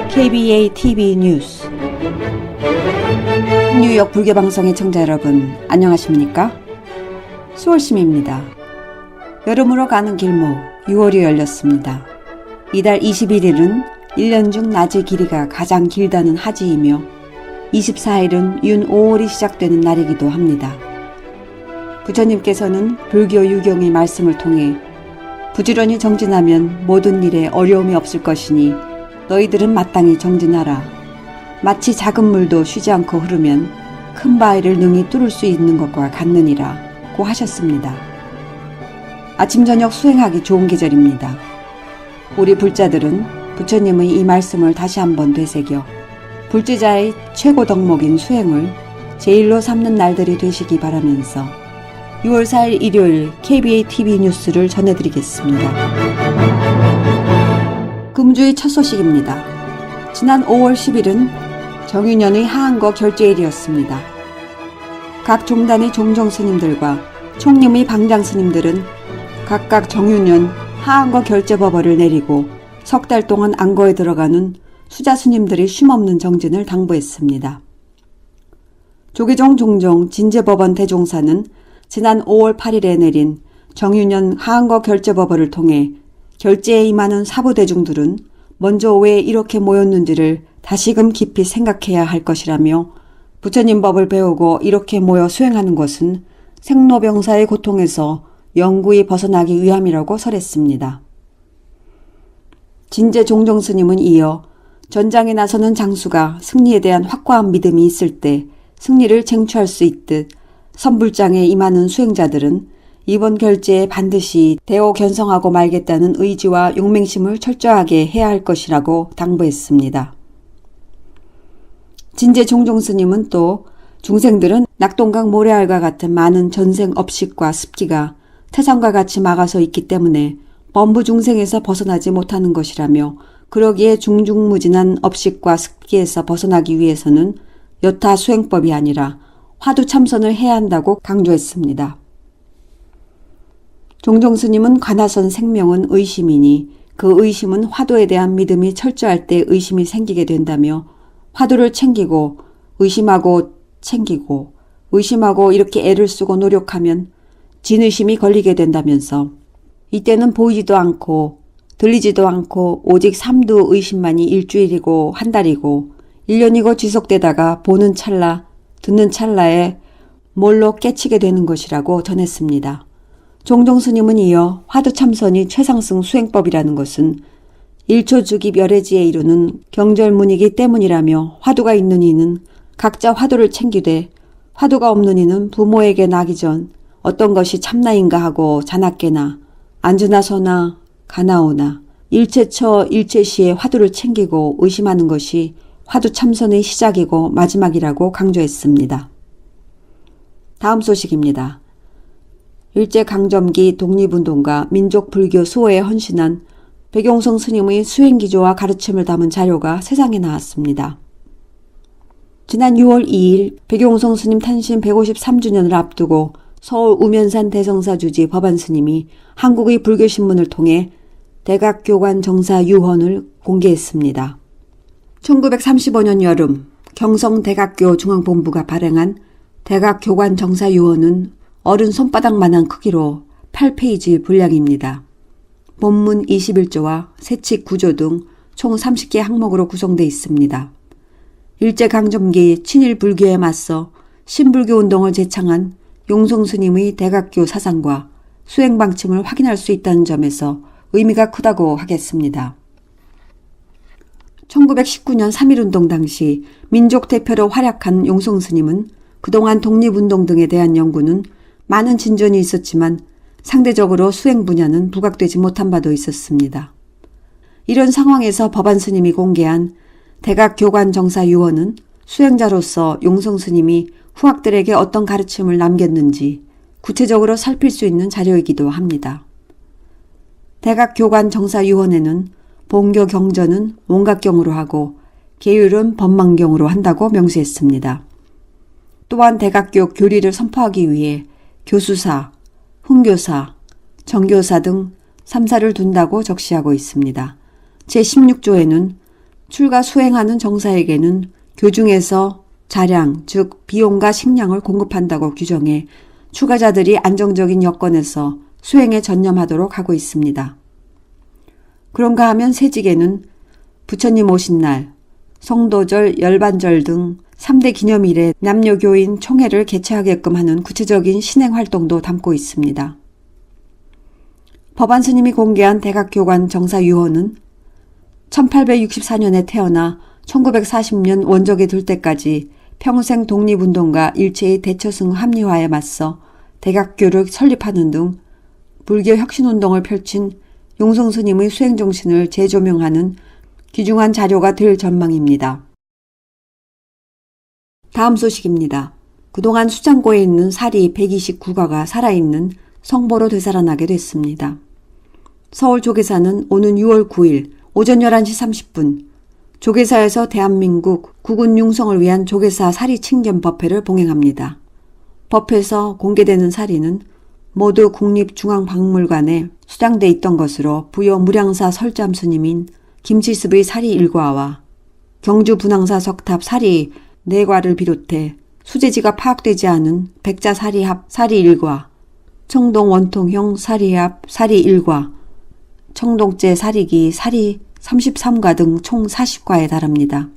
KBA TV 뉴스 뉴욕 불교방송의 청자 여러분 안녕하십니까? 수월심입니다. 여름으로 가는 길목 6월이 열렸습니다. 이달 21일은 1년 중 낮의 길이가 가장 길다는 하지이며 24일은 윤 5월이 시작되는 날이기도 합니다. 부처님께서는 불교 유경의 말씀을 통해 부지런히 정진하면 모든 일에 어려움이 없을 것이니 너희들은 마땅히 정진하라. 마치 작은 물도 쉬지 않고 흐르면 큰 바위를 능히 뚫을 수 있는 것과 같느니라 고 하셨습니다. 아침 저녁 수행하기 좋은 계절입니다. 우리 불자들은 부처님의 이 말씀을 다시 한번 되새겨 불제자의 최고 덕목인 수행을 제일로 삼는 날들이 되시기 바라면서 6월 4일 일요일 KBA TV 뉴스를 전해드리겠습니다. 금주의 첫 소식입니다. 지난 5월 10일은 정윤현의 하한거 결제일이었습니다. 각 종단의 종정 스님들과 총림의 방장 스님들은 각각 정윤현 하한거 결제법어를 내리고 석 달 동안 안거에 들어가는 수자 스님들이 쉼없는 정진을 당부했습니다. 조계종 종종 진제법원 대종사는 지난 5월 8일에 내린 정윤현 하한거 결제법어를 통해 결제에 임하는 사부대중들은 먼저 왜 이렇게 모였는지를 다시금 깊이 생각해야 할 것이라며 부처님 법을 배우고 이렇게 모여 수행하는 것은 생로병사의 고통에서 영구히 벗어나기 위함이라고 설했습니다. 진제 종종 스님은 이어 전장에 나서는 장수가 승리에 대한 확고한 믿음이 있을 때 승리를 쟁취할 수 있듯 선불장에 임하는 수행자들은 이번 결제에 반드시 대오 견성하고 말겠다는 의지와 용맹심을 철저하게 해야 할 것이라고 당부했습니다. 진제 종종 스님은 또 중생들은 낙동강 모래알과 같은 많은 전생 업식과 습기가 태산과 같이 막아서 있기 때문에 범부 중생에서 벗어나지 못하는 것이라며 그러기에 중중무진한 업식과 습기에서 벗어나기 위해서는 여타 수행법이 아니라 화두 참선을 해야 한다고 강조했습니다. 종종 스님은 관하선 생명은 의심이니 그 의심은 화두에 대한 믿음이 철저할 때 의심이 생기게 된다며 화두를 챙기고 의심하고 챙기고 의심하고 이렇게 애를 쓰고 노력하면 진의심이 걸리게 된다면서 이때는 보이지도 않고 들리지도 않고 오직 삼두 의심만이 일주일이고 한 달이고 1년이고 지속되다가 보는 찰나 듣는 찰나에 몰로 깨치게 되는 것이라고 전했습니다. 종종 스님은 이어 화두 참선이 최상승 수행법이라는 것은 1초 주기 멸해지에 이루는 경절문이기 때문이라며 화두가 있는 이는 각자 화두를 챙기되 화두가 없는 이는 부모에게 나기 전 어떤 것이 참나인가 하고 자나깨나 앉으나 서나 가나오나 일체처 일체시에 화두를 챙기고 의심하는 것이 화두 참선의 시작이고 마지막이라고 강조했습니다. 다음 소식입니다. 일제강점기 독립운동가 민족불교 수호에 헌신한 백용성 스님의 수행기조와 가르침을 담은 자료가 세상에 나왔습니다. 지난 6월 2일 백용성 스님 탄신 153주년을 앞두고 서울 우면산 대성사 주지 법안 스님이 한국의 불교신문을 통해 대각교관 정사 유헌을 공개했습니다. 1935년 여름 경성대각교 중앙본부가 발행한 대각교관 정사 유헌은 어른 손바닥만한 크기로 8페이지 분량입니다. 본문 21조와 세칙 9조 등 총 30개 항목으로 구성되어 있습니다. 일제강점기 친일 불교에 맞서 신불교 운동을 제창한 용성 스님의 대각교 사상과 수행 방침을 확인할 수 있다는 점에서 의미가 크다고 하겠습니다. 1919년 3.1운동 당시 민족 대표로 활약한 용성 스님은 그동안 독립운동 등에 대한 연구는 많은 진전이 있었지만 상대적으로 수행 분야는 부각되지 못한 바도 있었습니다. 이런 상황에서 법안 스님이 공개한 대각교관 정사 유헌은 수행자로서 용성 스님이 후학들에게 어떤 가르침을 남겼는지 구체적으로 살필 수 있는 자료이기도 합니다. 대각교관 정사 유헌에는 본교 경전은 원각경으로 하고 계율은 법망경으로 한다고 명시했습니다. 또한 대각교 교리를 선포하기 위해 교수사, 훈교사, 정교사 등 3사를 둔다고 적시하고 있습니다. 제16조에는 출가 수행하는 정사에게는 교중에서 자량, 즉 비용과 식량을 공급한다고 규정해 출가자들이 안정적인 여건에서 수행에 전념하도록 하고 있습니다. 그런가 하면 세직에는 부처님 오신 날, 성도절, 열반절 등 3대 기념일에 남녀교인 총회를 개최하게끔 하는 구체적인 신행 활동도 담고 있습니다. 법안스님이 공개한 대각교관 정사유호는 1864년에 태어나 1940년 원적에 들 때까지 평생 독립운동과 일체의 대처승 합리화에 맞서 대각교를 설립하는 등 불교 혁신운동을 펼친 용성스님의 수행정신을 재조명하는 귀중한 자료가 될 전망입니다. 다음 소식입니다. 그동안 수장고에 있는 사리 129가가 살아있는 성보로 되살아나게 됐습니다. 서울 조계사는 오는 6월 9일 오전 11시 30분 조계사에서 대한민국 국군 융성을 위한 조계사 사리 칭견 법회를 봉행합니다. 법회에서 공개되는 사리는 모두 국립중앙박물관에 수장돼 있던 것으로 부여 무량사 설잠 스님인 김칠습의 사리 일과와 경주 분황사 석탑 사리 4과를 비롯해 수재지가 파악되지 않은 백자 사리합 사리 1과, 청동 원통형 사리합 사리 1과, 청동제 사리기 사리 33과 등 총 40과에 달합니다.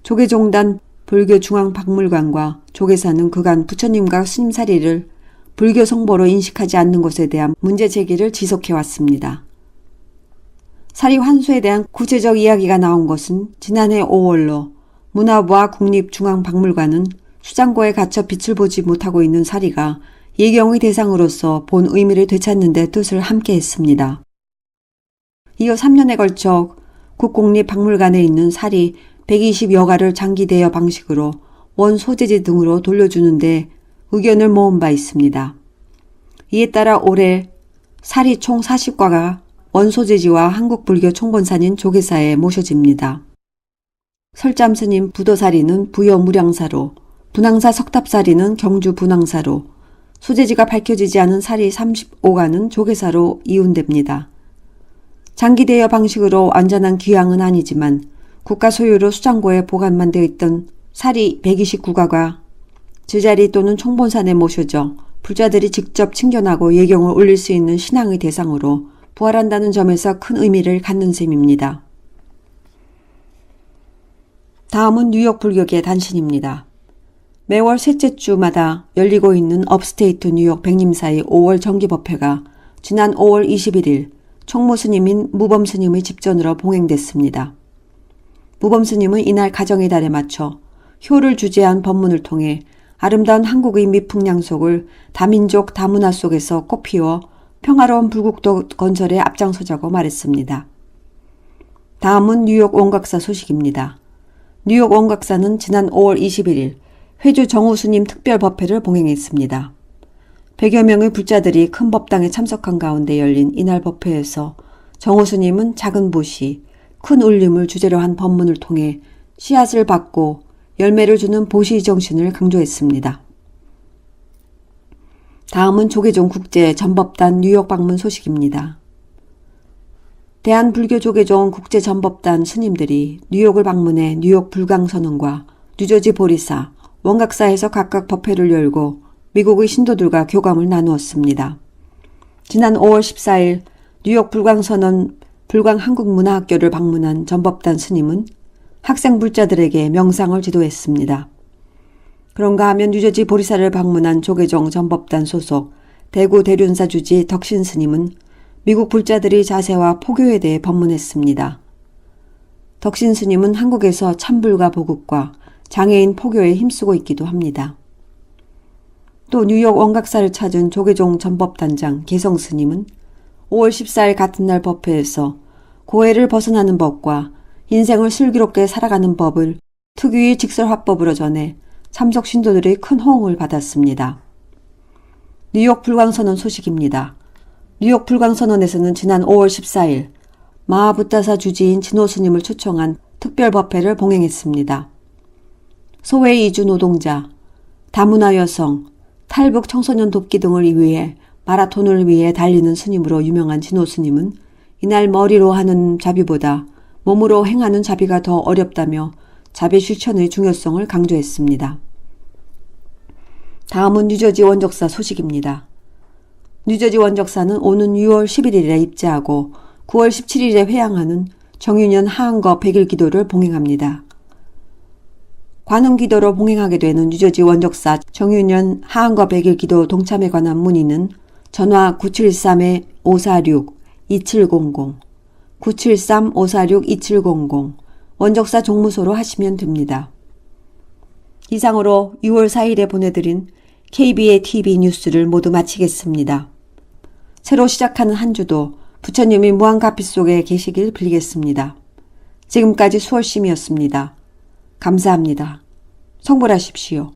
조계종단 불교중앙박물관과 조계사는 그간 부처님과 스님사리를 불교 성보로 인식하지 않는 것에 대한 문제 제기를 지속해왔습니다. 사리 환수에 대한 구체적 이야기가 나온 것은 지난해 5월로 문화부와 국립중앙박물관은 수장고에 갇혀 빛을 보지 못하고 있는 사리가 예경의 대상으로서 본 의미를 되찾는 데 뜻을 함께 했습니다. 이어 3년에 걸쳐 국공립박물관에 있는 사리 120여가를 장기 대여 방식으로 원 소재지 등으로 돌려주는데 의견을 모은 바 있습니다. 이에 따라 올해 사리 총 40과가 원 소재지와 한국불교 총본산인 조계사에 모셔집니다. 설잠스님 부도사리는 부여 무량사로, 분황사 석탑사리는 경주 분황사로, 소재지가 밝혀지지 않은 사리 35가는 조계사로 이운됩니다. 장기 대여 방식으로 완전한 귀향은 아니지만 국가 소유로 수장고에 보관만 되어 있던 사리 129가가 제자리 또는 총본산에 모셔져 불자들이 직접 칭견하고 예경을 올릴 수 있는 신앙의 대상으로 부활한다는 점에서 큰 의미를 갖는 셈입니다. 다음은 뉴욕 불교계 단신입니다. 매월 셋째 주마다 열리고 있는 업스테이트 뉴욕 백림사의 5월 정기법회가 지난 5월 21일 총무스님인 무범스님의 집전으로 봉행됐습니다. 무범스님은 이날 가정의 달에 맞춰 효를 주재한 법문을 통해 아름다운 한국의 미풍양속을 다민족 다문화 속에서 꽃피워 평화로운 불국도 건설에 앞장서자고 말했습니다. 다음은 뉴욕 원각사 소식입니다. 뉴욕 원각사는 지난 5월 21일 회주 정우스님 특별법회를 봉행했습니다. 100여 명의 불자들이 큰 법당에 참석한 가운데 열린 이날 법회에서 정우스님은 작은 보시, 큰 울림을 주제로 한 법문을 통해 씨앗을 받고 열매를 주는 보시 정신을 강조했습니다. 다음은 조계종 국제 전법단 뉴욕 방문 소식입니다. 대한불교조계종 국제전법단 스님들이 뉴욕을 방문해 뉴욕 불광선언과 뉴저지 보리사, 원각사에서 각각 법회를 열고 미국의 신도들과 교감을 나누었습니다. 지난 5월 14일 뉴욕 불광선언 불광한국문화학교를 방문한 전법단 스님은 학생 불자들에게 명상을 지도했습니다. 그런가 하면 뉴저지 보리사를 방문한 조계종 전법단 소속 대구 대륜사 주지 덕신 스님은 미국 불자들의 자세와 포교에 대해 법문했습니다. 덕신 스님은 한국에서 참불가 보급과 장애인 포교에 힘쓰고 있기도 합니다. 또 뉴욕 원각사를 찾은 조계종 전법단장 개성 스님은 5월 14일 같은 날 법회에서 고해를 벗어나는 법과 인생을 슬기롭게 살아가는 법을 특유의 직설화법으로 전해 참석 신도들의 큰 호응을 받았습니다. 뉴욕 불광선언 소식입니다. 뉴욕 불광선언에서는 지난 5월 14일 마하부타사 주지인 진호 스님을 초청한 특별법회를 봉행했습니다. 소외 이주 노동자, 다문화 여성, 탈북 청소년 돕기 등을 위해 마라톤을 위해 달리는 스님으로 유명한 진호 스님은 이날 머리로 하는 자비보다 몸으로 행하는 자비가 더 어렵다며 자비 실천의 중요성을 강조했습니다. 다음은 뉴저지 원적사 소식입니다. 뉴저지 원적사는 오는 6월 11일에 입제하고 9월 17일에 회향하는 정유년 하한거 100일 기도를 봉행합니다. 관음 기도로 봉행하게 되는 뉴저지 원적사 정유년 하한거 100일 기도 동참에 관한 문의는 전화 973-546-2700, 973-546-2700 원적사 종무소로 하시면 됩니다. 이상으로 6월 4일에 보내드린 KB의 TV 뉴스를 모두 마치겠습니다. 새로 시작하는 한 주도 부처님이 무한가피 속에 계시길 빌겠습니다. 지금까지 수월심이었습니다. 감사합니다. 성불하십시오.